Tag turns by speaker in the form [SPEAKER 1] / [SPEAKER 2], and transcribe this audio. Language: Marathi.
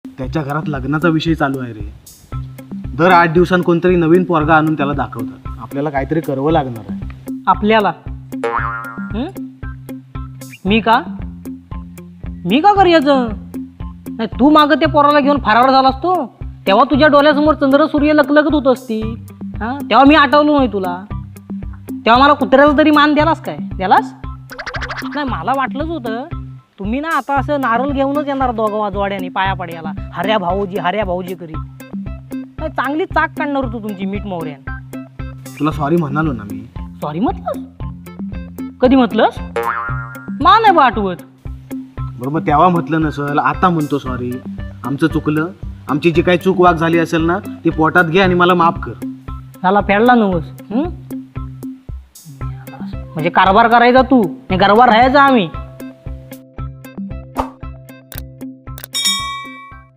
[SPEAKER 1] त्याच्या घरात लग्नाचा विषय चालू आहे रे. दर 8 दिवसांनी कोणतरी नवीन पोरगा आणून त्याला दाखवतात. आपल्याला काहीतरी करावं लागणार आहे.
[SPEAKER 2] आपल्याला मी का करायचं नाही? तू मागं त्या पोराला घेऊन फरार झालास तो, तेव्हा तुझ्या डोळ्यासमोर चंद्र सूर्य लकलकत होत असती. तेव्हा मी आठवलो नाही तुला? तेव्हा मला कुत्र्याचा तरी मान द्यालास काय? द्यालास नाही. मला वाटलंच होतं तुम्ही ना आता असं नारळ घेऊनच येणार दोघं वाजवाड्याने पाया पड्याला, हऱ्या भाऊजी करी. नाही, चांगली चाक काढणार होतो तुमची मीठ मोहऱ्यान.
[SPEAKER 1] तुला सॉरी म्हणालो ना मी.
[SPEAKER 2] सॉरी म्हटलंस? कधी म्हटलंस? मा नाही बा आठवत.
[SPEAKER 1] बरोबर, तेव्हा म्हटलं नसल, आता म्हणतो सॉरी. आमचं चुकलं. आमची जी काही चूक वाग झाली असेल ना ती पोटात घे आणि मला माफ कर.
[SPEAKER 2] त्याला फेडला नवस. म्हणजे कारभार करायचा तू, नाही गरबार राहायचा आम्ही.